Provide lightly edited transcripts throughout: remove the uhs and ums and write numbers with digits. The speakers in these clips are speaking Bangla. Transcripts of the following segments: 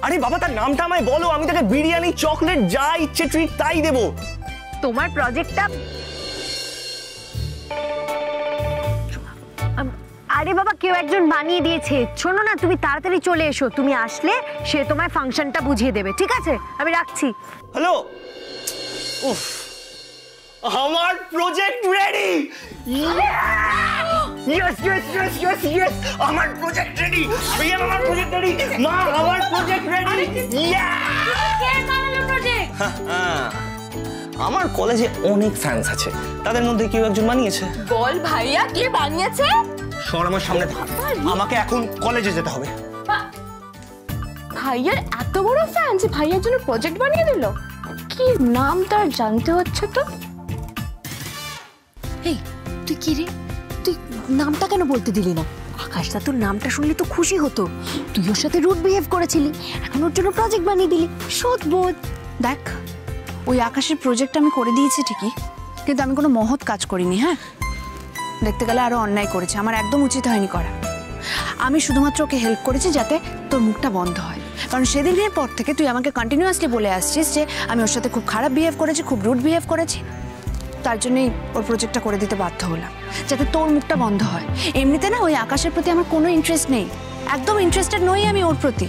আরে বাবা তার নামটা আমায় বলো, আমি তাকে বিরিয়ানি, চকলেট যা ইচ্ছে ট্রিট তাই দেবো। তোমার প্রজেক্টটা, আরে বাবা কেউ একজন বানিয়ে দিয়েছে। শোনো না, তুমি তাড়াতাড়ি চলে এসো, তুমি আসলে সে তোমায় ফাংশনটা বুঝিয়ে দেবে, ঠিক আছে? আমি রাখছি। হ্যালো, উফ, আমার project ready. Yes yes yes yes yes, আমার প্রজেক্ট রেডি। ভাইয়া আমার প্রজেক্ট রেডি। মা আমার প্রজেক্ট রেডি। ইয়া, কে বানালো প্রজেক্ট? আমার কলেজে অনেক ফ্যান্স আছে, তাদের মধ্যে কেউ একজন বানিয়েছে। বল ভাইয়া, কে বানিয়েছে? সর আমার সামনে থাক, আমাকে এখন কলেজে যেতে হবে। ভাইয়ার এত বড় ফ্যান যে ভাইয়ার জন্য প্রজেক্ট বানিয়ে দিল? কি নাম তার জানতে হচ্ছে তো। এই তুই কি রে, তুই নামটা কেন বলতে দিলি না? আকাশটা তোর নামটা শুনলে তো খুশি হতো। তুই ওর সাথে রুড বিহেভ করেছিলি, এখন ওর জন্য প্রজেক্ট বানিয়ে দিলি। শোধ বোধ। দেখ, ওই আকাশের প্রজেক্ট আমি করে দিয়েছি ঠিকই, কিন্তু আমি কোনো মহৎ কাজ করিনি। হ্যাঁ, দেখতে গেলে আরো অন্যায় করেছে, আমার একদম উচিত হয়নি করা। আমি শুধুমাত্র ওকে হেল্প করেছি যাতে তোর মুখটা বন্ধ হয়, কারণ সেদিনের পর থেকে তুই আমাকে কন্টিনিউয়াসলি বলে আসছিস যে আমি ওর সাথে খুব খারাপ বিহেভ করেছি, খুব রুড বিহেভ করেছি। তার জন্যই ওর প্রজেক্টটা করে দিতে বাধ্য হলাম, যাতে তোর মুখটা বন্ধ হয়। এমনিতে না ওই আকাশের প্রতি আমার কোনো ইন্টারেস্ট নেই, একদম ইন্টারেস্টেড নই আমি ওর প্রতি।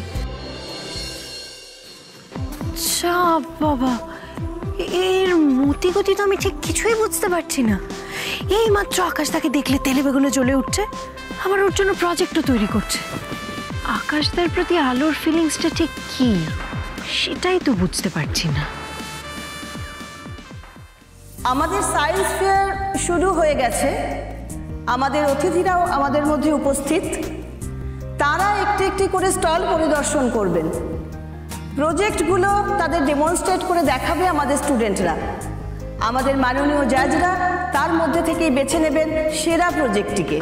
বাবা, এর মতিগতি তো আমি ঠিক কিছুই বুঝতে পারছি না। এই মাত্র আকাশ তাকে দেখলে তেলে বেগুনে জ্বলে উঠছে, আবার ওর জন্য প্রজেক্টও তৈরি করছে। আকাশদের প্রতি আলোর ফিলিংসটা ঠিক কি, সেটাই তো বুঝতে পারছি না। আমাদের সায়েন্স ফেয়ার শুরু হয়ে গেছে, আমাদের অতিথিরাও আমাদের মধ্যে উপস্থিত। তারা একটি একটি করে স্টল পরিদর্শন করবেন, প্রজেক্টগুলো তাদের ডেমনস্ট্রেট করে দেখাবে আমাদের স্টুডেন্টরা। আমাদের মাননীয় জাজরা তার মধ্যে থেকেই বেছে নেবেন সেরা প্রজেক্টটিকে।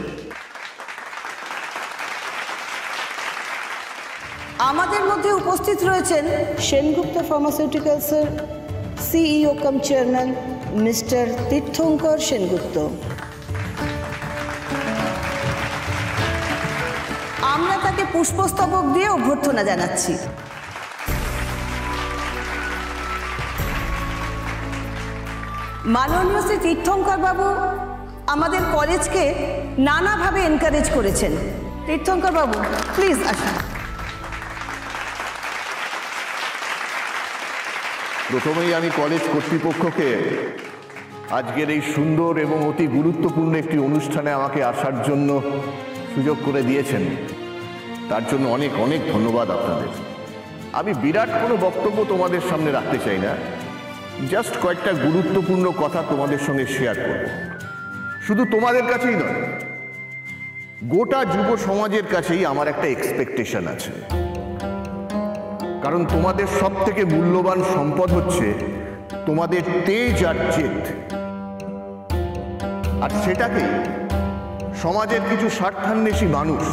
আমাদের মধ্যে উপস্থিত রয়েছেন সেনগুপ্ত ফার্মাসিউটিক্যালসের সিইও কাম চেয়ারম্যান মিস্টার তীর্থঙ্কর সেনগুপ্ত। আমরা তাকে পুষ্পস্তবক দিয়ে অভ্যর্থনা জানাচ্ছি। মাননীয় শ্রী তীর্থঙ্কর বাবু আমাদের কলেজকে নানাভাবে এনকারেজ করেছেন। তীর্থঙ্কর বাবু প্লিজ আসুন। প্রথমেই আমি কলেজ কর্তৃপক্ষকে আজকের এই সুন্দর এবং অতি গুরুত্বপূর্ণ একটি অনুষ্ঠানে আমাকে আসার জন্য সুযোগ করে দিয়েছেন, তার জন্য অনেক অনেক ধন্যবাদ আপনাদের। আমি বিরাট কোনো বক্তব্য তোমাদের সামনে রাখতে চাই না, জাস্ট কয়েকটা গুরুত্বপূর্ণ কথা তোমাদের সঙ্গে শেয়ার করব। শুধু তোমাদের কাছেই নয়, গোটা যুব সমাজের কাছেই আমার একটা এক্সপেকটেশন আছে, কারণ তোমাদের সব থেকে মূল্যবান সম্পদ হচ্ছে তোমাদের তেজ আর জেদ, আর সেটাকেই সমাজের কিছু স্বার্থান্বেষী মানুষ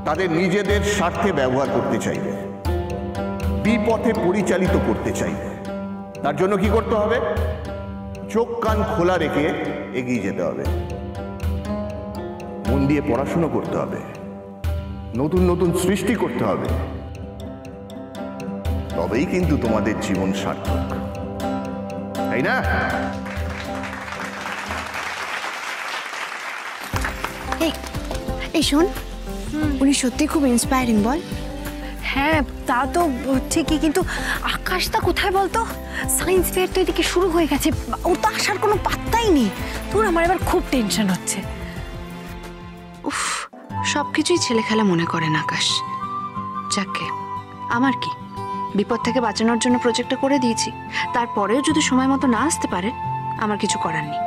তাদের নিজেদের স্বার্থে ব্যবহার করতে চাইবে, বিপথে পরিচালিত করতে চাইবে। তার জন্য কি করতে হবে? চোখ কান খোলা রেখে এগিয়ে যেতে হবে, মন দিয়ে পড়াশুনো করতে হবে, নতুন নতুন সৃষ্টি করতে হবে, তবেই কিন্তু তোমাদের জীবন সার্থক, তাই না? এই শোন, উনি সত্যি খুব ইন্সপায়ারিং। বল। হ্যাঁ তা তো ঠিকই, কিন্তু আকাশটা কোথায় বলতো? সায়েন্স ফেয়ার তো এদিকে শুরু হয়ে গেছে, ওর তো আসার কোনো পাত্তাই নেই। তোর আমার এবার খুব টেনশন হচ্ছে। উফ, সবকিছুই ছেলে খেলা মনে করেন আকাশ। যাকে আমার কি, বিপদ থেকে বাঁচানোর জন্য প্রজেক্টটা করে দিয়েছি, তারপরেও যদি সময় মতো না আসতে পারে আমার কিছু করার নেই,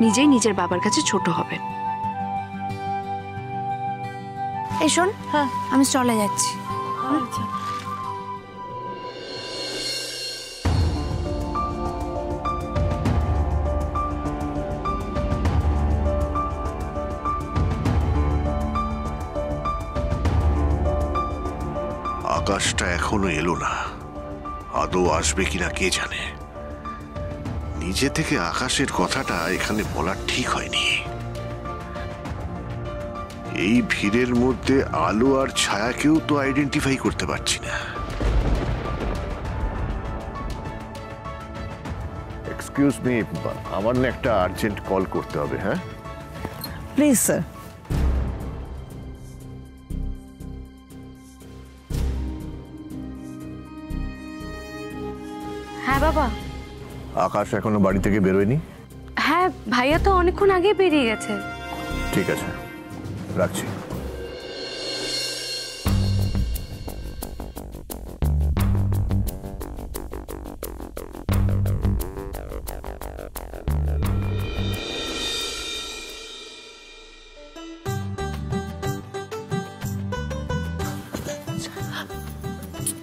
নিজেই নিজের বাবার কাছে ছোট হবে। এই শোন, হ্যাঁ আমি চলে যাচ্ছি। আকাশটা এখনো এলো না, আদৌ আসবে কিনা কে জানে। নিজে থেকে আকাশের কথাটা এখানে বলা ঠিক হয়নি। এই ভিড়ের মধ্যে আলো আর ছায়াকেও তো আইডেন্টিফাই করতে পারছি না। এক্সকিউজ মি, আমার না একটা আর্জেন্ট কল করতে হবে। হ্যাঁ প্লিজ স্যার। হ্যাঁ বাবা। আকাশ এখনো বাড়ি থেকে বেরোয়নি? হ্যাঁ, ভাইয়া তো অনেকক্ষণ আগে বেরিয়ে গেছে। ঠিক আছে, রাখছি।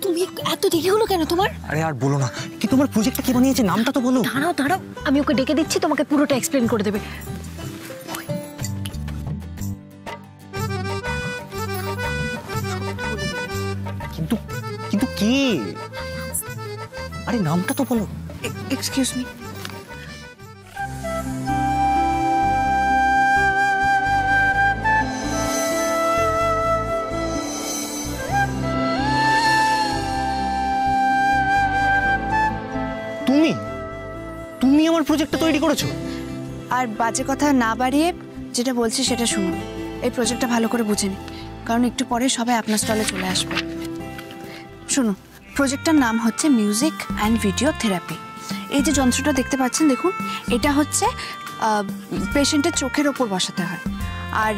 তুমি এত দেরি হলো কেন তোমার? আরে আর বলো না, কি তোমার প্রজেক্টটা কে বানিয়েছে, নামটা তো বলো। দাঁড়াও দাঁড়াও, আমি ওকে ডেকে দিচ্ছি, তোমাকে পুরোটা এক্সপ্লেন করে দেবে। কিন্তু কিন্তু কে? আরে নামটা তো বলো। এক্সকিউজ মি, তুমি তুমি আমার প্রজেক্টটা তৈরি করেছো? আর বাজে কথা না বাড়িয়ে যেটা বলছি সেটা শুনুন। এই প্রজেক্টটা ভালো করে বুঝে নিন, কারণ একটু পরে সবাই আপনার স্টলে চলে আসবে। শুনুন, প্রজেক্টটার নাম হচ্ছে মিউজিক অ্যান্ড ভিডিও থেরাপি। এই যে যন্ত্রটা দেখতে পাচ্ছেন, দেখুন, এটা হচ্ছে পেশেন্টের চোখের ওপর বসাতে হয়। আর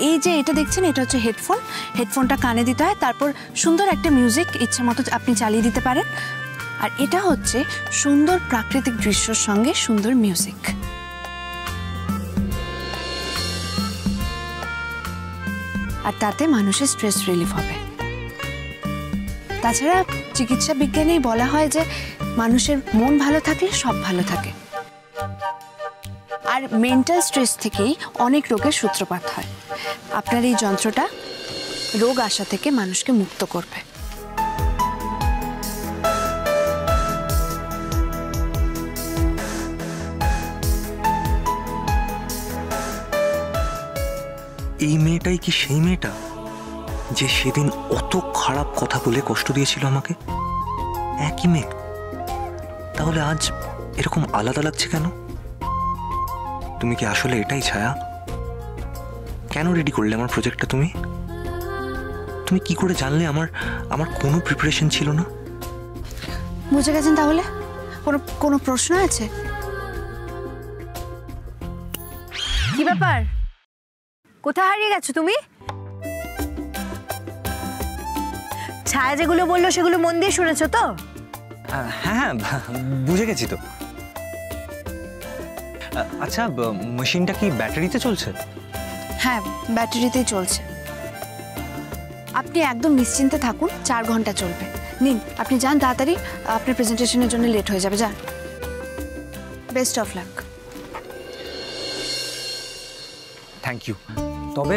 এই যে এটা দেখছেন, এটা হচ্ছে হেডফোন। হেডফোনটা কানে দিতে হয়, তারপর সুন্দর একটা মিউজিক ইচ্ছে মতো আপনি চালিয়ে দিতে পারেন। আর এটা হচ্ছে সুন্দর প্রাকৃতিক দৃশ্যর সঙ্গে সুন্দর মিউজিক। আর তাতে মানুষের স্ট্রেস রিলিফ হবে। তাছাড়া চিকিৎসা বিজ্ঞানেই বলা হয় যে মানুষের মন ভালো থাকলে সব ভালো থাকে। আর মেন্টাল স্ট্রেস থেকেই অনেক রোগের সূত্রপাত হয়। আপনার এই যন্ত্রটা রোগ আসা থেকে মানুষকে মুক্ত করবে। এই মেয়েটাই কি সেই মেয়েটা যে সেদিন অত খারাপ কথা বলে কষ্ট দিয়েছিল আমাকে? একই মেয়ে? তাহলে আজ এরকম আলাদা লাগছে কেন? তুমি কি আসলে এটাই ছায়া? কেন রেডি করলে আমার প্রজেক্টটা? তুমি কি করে জানলে আমার কোনো প্রিপারেশন ছিল না? বুঝে গেছেন তাহলে? কোনো প্রশ্ন আছে? কি ব্যাপার, কোথায় হারিয়ে গেছো তুমি? ছায়া যেগুলো বললো সেগুলো মন দিয়ে শুনেছো তো? হ্যাঁ, বুঝে গেছি তো। আচ্ছা, মেশিনটা কি ব্যাটারিতে চলছে? হ্যাঁ, ব্যাটারিতেই চলছে। আপনি একদম নিশ্চিন্তে থাকুন, 4 ঘন্টা চলবে। নিন, আপনি যান তাড়াতাড়ি, আপনার প্রেজেন্টেশনের জন্য লেট হয়ে যাবে। যান, best of luck. Thank you. তবে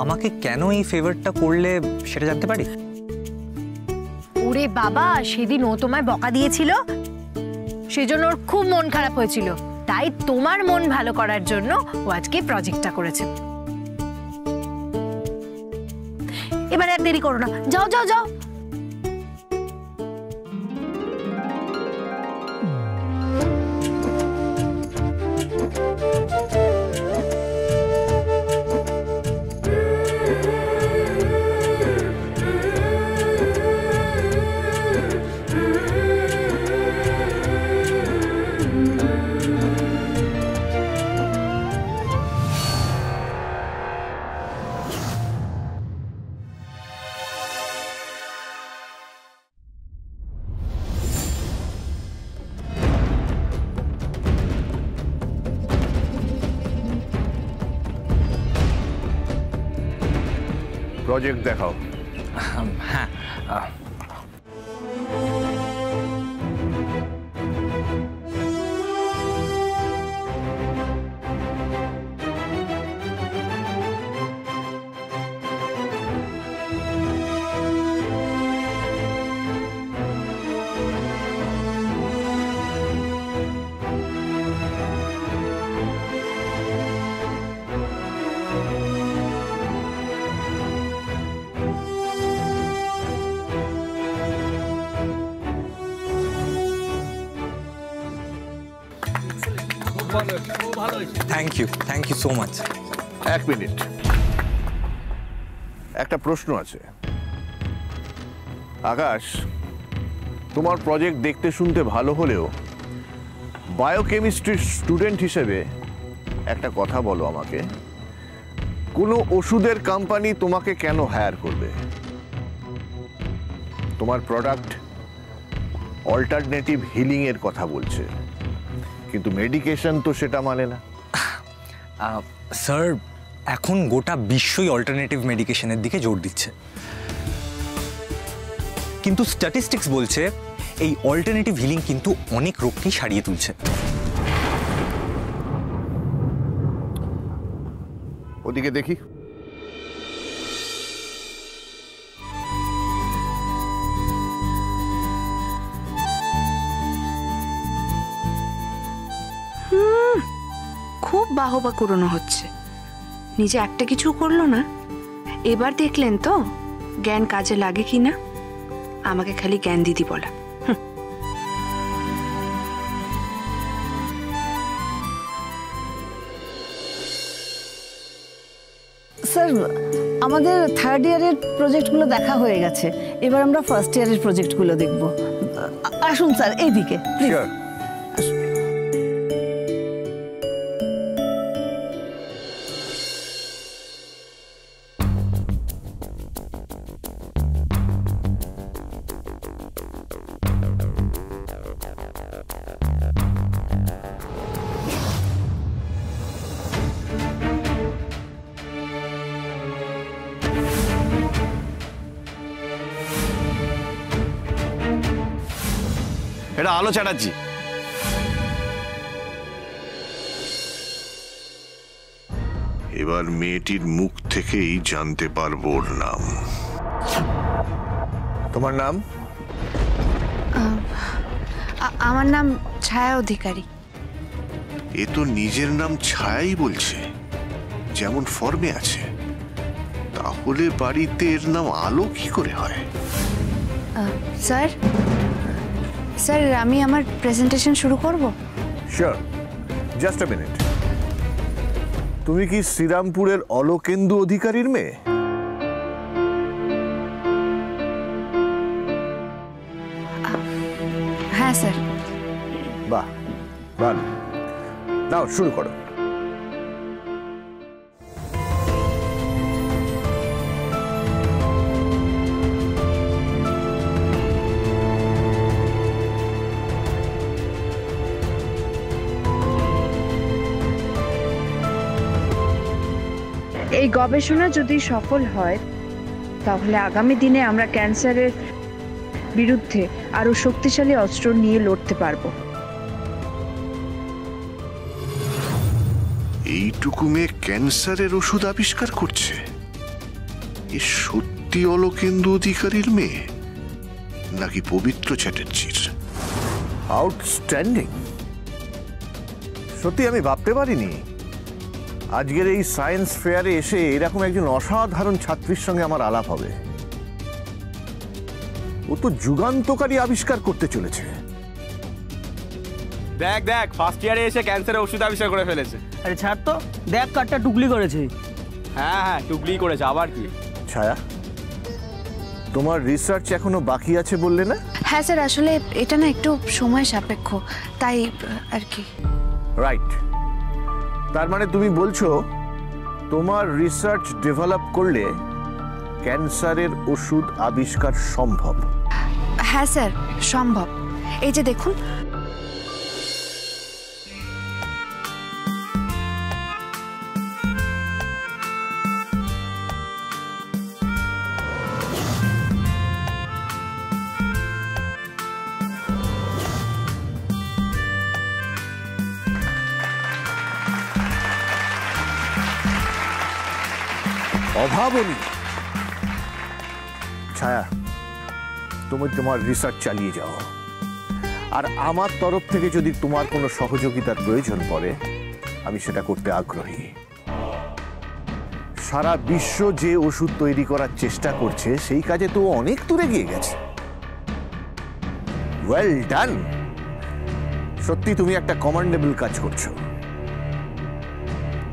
আমাকে কেন এই ফেভারটা করলে সেটা জানতে পারি? ওরে বাবা, সেদিন ও তোমায় বকা দিয়েছিল, সেজন্য ওর খুব মন খারাপ হয়েছিল। তাই তোমার মন ভালো করার জন্য ও আজকে প্রজেক্টটা করেছে। এবারে আর দেরি করো না, যাও যাও যাও। প্রজেক্ট দেখাও। হ্যাঁ, থ্যাংক ইউ সো মাচ। এক মিনিট, একটা প্রশ্ন আছে। আকাশ, তোমার প্রজেক্ট দেখতে শুনতে ভালো হলেও বায়োকেমিস্ট্রির স্টুডেন্ট হিসেবে একটা কথা বলো আমাকে, কোনো ওষুধের কোম্পানি তোমাকে কেন হায়ার করবে? তোমার প্রোডাক্ট অল্টারনেটিভ হিলিং এর কথা বলছে, কিন্তু মেডিকেশন তো সেটা মানে না। স্যার, এখন গোটা বিশ্বই অল্টারনেটিভ মেডিকেশনের দিকে জোর দিচ্ছে, কিন্তু স্ট্যাটিস্টিক্স বলছে এই অল্টারনেটিভ হিলিং কিন্তু অনেক রোগকেই সারিয়ে তুলছে। ওদিকে দেখি। খুব বাহবা কুড়োনো হচ্ছে, নিজে একটা কিছু করলো না। এবার দেখলেন তো জ্ঞান কাজে লাগে কিনা। আমাকে খালি জ্ঞান দিদি বলা। স্যার, আমাদের থার্ড ইয়ারের প্রজেক্টগুলো দেখা হয়ে গেছে, এবার আমরা ফার্স্ট ইয়ারের প্রজেক্টগুলো দেখব। আসুন স্যার, এইদিকে প্লিজ। এটা আলো চ্যাটার্জি। এবার মেয়েটির মুখ থেকেই জানতে পারবো ওর নাম। তোমার নাম? আমার নাম ছায়া অধিকারী। এ তো নিজের নাম ছায়াই বলছে, যেমন ফর্মে আছে। তাহলে বাড়িতে এর নাম আলো কি করে হয়? স্যার, আমি আমার প্রেজেন্টেশন শুরু করব? Sure, just a minute. তুমি কি শ্রীরামপুরের অলোকেন্দু অধিকারীর মেয়ে? হ্যাঁ স্যার। বাহ, ভালো। নাও শুরু করো। এই গবেষণা যদি সফল হয় তাহলে আগামী দিনে আমরা ক্যান্সারের বিরুদ্ধে আরো শক্তিশালী অস্ত্র নিয়ে লড়তে পারবো। এইটুকু মেয়ে ক্যান্সারের ওষুধ আবিষ্কার করছে? এ সত্যি অলোকেন্দু অধিকারীর মেয়ে নাকি পবিত্র চ্যাটার্জির? আউটস্ট্যান্ডিং। সত্যি আমি ভাবতে পারিনি আজকের এই সায়েন্স ফেয়ারে এসে এরকম একজন অসাধারণ ছাত্রীর সঙ্গে আমার আলাপ হবে। ও তো যুগান্তকারী আবিষ্কার করতে চলেছে। দেখ দেখ, ফার্স্ট ইয়ারে এসে ক্যান্সারের ওষুধ আবিষ্কার করে ফেলেছে। আরে ছাড় তো, দেখ কারটা টুকলি করেছে। হ্যাঁ হ্যাঁ, টুকলি করেছে, আবার কি? ছায়া, তোমার রিসার্চ এখনো বাকি আছে বললে না? হ্যাঁ স্যার, আসলে এটা না একটু সময় সাপেক্ষ, তাই আর কি। রাইট। তার মানে তুমি বলছো তোমার রিসার্চ ডেভেলপ করলে ক্যান্সারের ওষুধ আবিষ্কার সম্ভব? হ্যাঁ স্যার, সম্ভব। এই যে দেখুন, অভাবনী। ছায়া, তুমি তোমার রিসার্চ চালিয়ে যাও, আর আমার তরফ থেকে যদি তোমার কোনো সহযোগিতার প্রয়োজন পড়ে আমি সেটা করতে আগ্রহী। সারা বিশ্ব যে ওষুধ তৈরি করার চেষ্টা করছে সেই কাজে তো অনেক দূরে গিয়ে গেছে। Well done. সত্যি তুমি একটা কমান্ডেবল কাজ করছো।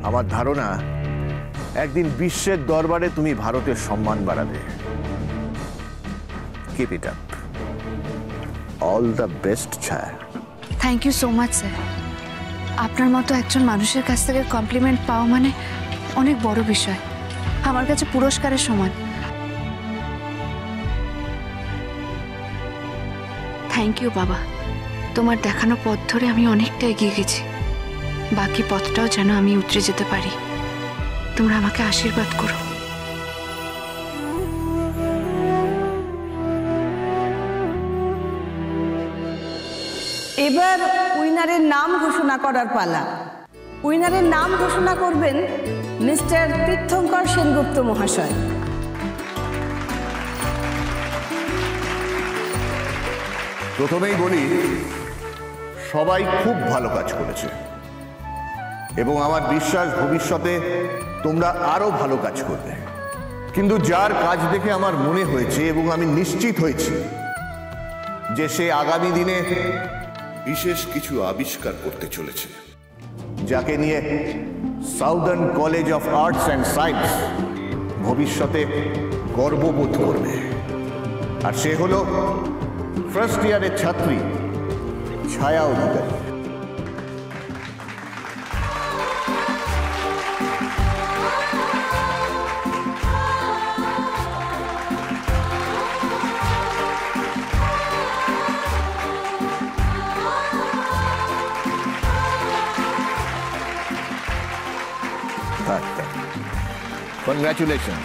আমার ধারণা একদিন বিশ্বের দরবারে তুমি ভারতের সম্মান বাড়াবে। Keep it up. All the best Chhaya. Thank you so much sir. আপনার মতো একজন মানুষের কাছ থেকে কমপ্লিমেন্ট পাওয়া মানে অনেক বড় বিষয়, আমার কাছে পুরস্কারের সমান। থ্যাংক ইউ বাবা, তোমার দেখানো পথ ধরে আমি অনেকটা এগিয়ে গেছি। বাকি পথটাও যেন আমি উতরে যেতে পারি। তোমরা আমাকে আশীর্বাদ করো। এবার উইনারের নাম ঘোষণা করার পালা। উইনারের নাম ঘোষণা করবেন মিস্টার তীর্থঙ্কর সেনগুপ্ত মহাশয়। প্রথমেই বলি, সবাই খুব ভালো কাজ করেছে এবং আমার বিশ্বাস ভবিষ্যতে তোমরা আরো ভালো কাজ করবে। কিন্তু যার কাজ দেখে আমার মনে হয়েছে এবং আমি নিশ্চিত হয়েছি যে সে আগামী দিনে বিশেষ কিছু আবিষ্কার করতে চলেছে, যাকে নিয়ে southern college of arts and science ভবিষ্যতে গর্ববোধ করবে। আর সে হলো ফার্স্ট ইয়ারের ছাত্রী ছায়া অধিকারী। কনগ্রাচুলেশন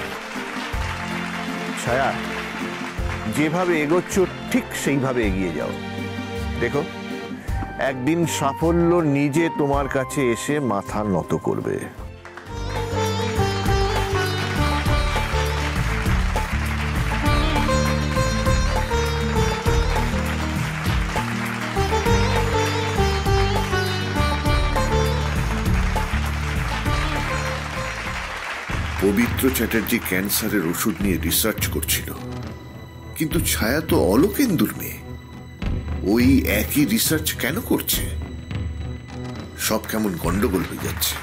ছায়া, যেভাবে এগোচ্ছ ঠিক সেইভাবে এগিয়ে যাও। দেখো, একদিন সাফল্য নিজে তোমার কাছে এসে মাথা নত করবে। পবিত্র চ্যাটার্জি ক্যান্সারের ওষুধ নিয়ে রিসার্চ করছিল, কিন্তু ছায়া তো অলোকেন্দুর মেয়ে। ওই একই রিসার্চ কেন করছে? সব কেমন গন্ডগোল হয়ে যাচ্ছে।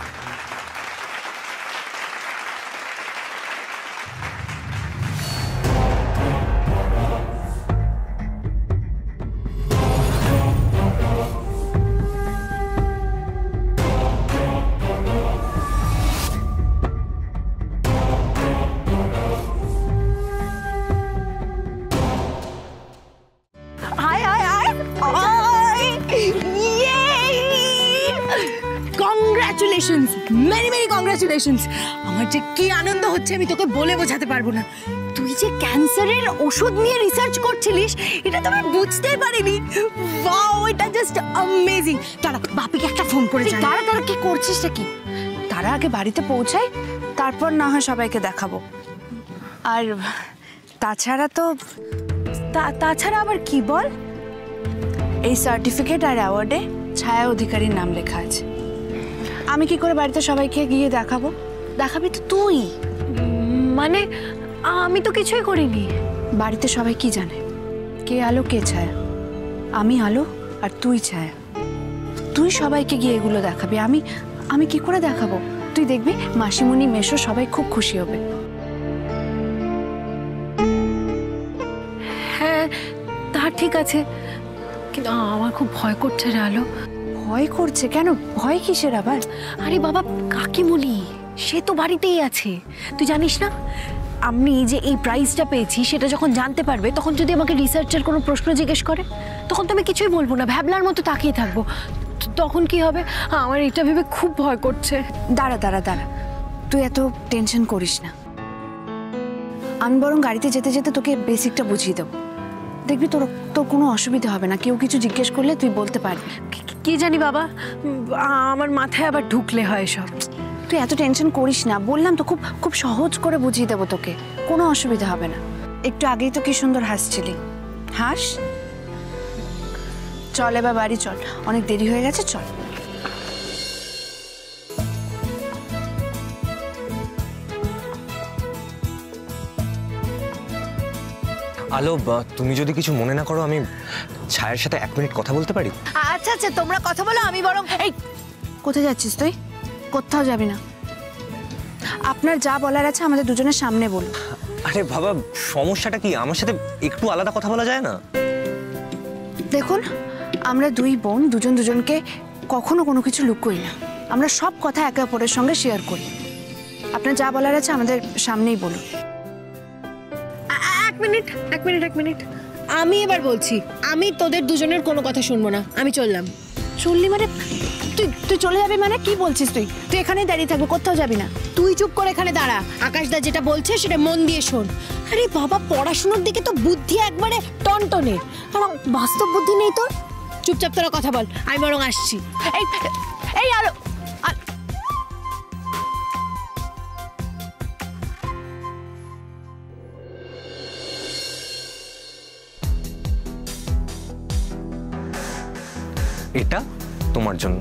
Congratulations, many many congratulations. আমার যে কি আনন্দ হচ্ছে আমি তোকে বলে বোঝাতে পারবো না। তুই যে ক্যান্সারের ওষুধ নিয়ে রিসার্চ করছিলিস এটা তো আমি বুঝতেই পারিনি। ওয়াও, এটা জাস্ট অ্যামেজিং। দাঁড়া, বাপিকে একটা ফোন করে জানাই। তারা কি করছিস কি? তারা আগে বাড়িতে পৌঁছায়, তারপর না হয় সবাইকে দেখাবো। আর তাছাড়া তো তাছাড়া আবার কি বল? এই সার্টিফিকেট আর অ্যাওয়ার্ডে ছায়া অধিকারীর নাম লেখা আছে। আমি কি করে বাড়িতে সবাইকে গিয়ে দেখাবো? দেখাবি তো তুই। মানে আমি তো কিছুই করিনি। বাড়িতে সবাই কি জানে কে আলো কে ছায়া? আমি আলো আর তুই ছায়া। তুই সবাইকে গিয়ে এগুলো দেখাবি। আমি কি করে দেখাবো? তুই দেখবি মাসিমণি মেশো সবাই খুব খুশি হবে। হ্যাঁ, তা ঠিক আছে, কিন্তু আমার খুব ভয় করছে রে আলো। ভয় করছে কেন? ভয় কিসের আবার? আরে বাবা, কাকিমণি সে তো বাড়িতেই আছে। তুই জানিস না, আমি যে এই প্রাইজটা পেয়েছি সেটা যখন জানতে পারবে, তখন যদি আমাকে রিসার্চের কোনো প্রশ্ন জিজ্ঞেস করে, তখন তো আমি কিছুই বলবো না, ভ্যাবলার মতো তাকিয়ে থাকবো। তখন কি হবে? আমার এটা ভেবে খুব ভয় করছে। দাঁড়া দাঁড়া দাঁড়া, তুই এত টেনশন করিস না। আমি বরং গাড়িতে যেতে যেতে তোকে বেসিকটা বুঝিয়ে দেবো। দেখবি তোর কোনো অসুবিধা হবে না। কেউ কিছু জিজ্ঞেস করলে তুই বলতে পারবি। কি জানি বাবা, আমার মাথায় আবার ঢুকলে হয় সব। তুই এত টেনশন করিস না, বললাম তো খুব খুব সহজ করে বুঝিয়ে দেবো তোকে, কোনো অসুবিধা হবে না। একটু আগেই তো কি সুন্দর হাসছিলি, হাস। চল এবার বাড়ি চল, অনেক দেরি হয়ে গেছে, চল। আলো, তুমি যদি কিছু মনে না করো, আমি ছায়ার সাথে 1 মিনিট কথা বলতে পারি? আচ্ছা আচ্ছা, তোমরা কথা বলো, আমি বরং। এই কোথায় যাচ্ছিস তুই? কোথাও যাবি না। আপনার যা বলার আছে আমাদের দুজনের সামনে বলুন। আরে বাবা, সমস্যাটা কি? আমার সাথে একটু আলাদা কথা বলা যায় না? দেখুন, আমরা দুই বোন দুজন দুজনকে কখনো কোনো কিছু লুকোই না। আমরা সব কথা একে অপরের সঙ্গে শেয়ার করি। আপনার যা বলার আছে আমাদের সামনেই বলুন। এক মিনিট, আমি এবার বলছি, আমি তোদের দুজনের কোনো কথা শুনবো না, আমি চললাম। চললি মানে? তুই চলে যাবি মানে? কি বলছিস তুই? তুই এখানেই দাঁড়িয়ে থাকবি, কোথাও যাবি না। তুই চুপ করে এখানে দাঁড়া, আকাশদা যেটা বলছে সেটা মন দিয়ে শোন। আরে বাবা, পড়াশোনার দিকে তো বুদ্ধি একবারে টনটনে, আর বাস্তব বুদ্ধি নেই তোর। চুপচাপ তোরা কথা বল, আমি বরং আসছি। এই আলো, এটা তোমার জন্য।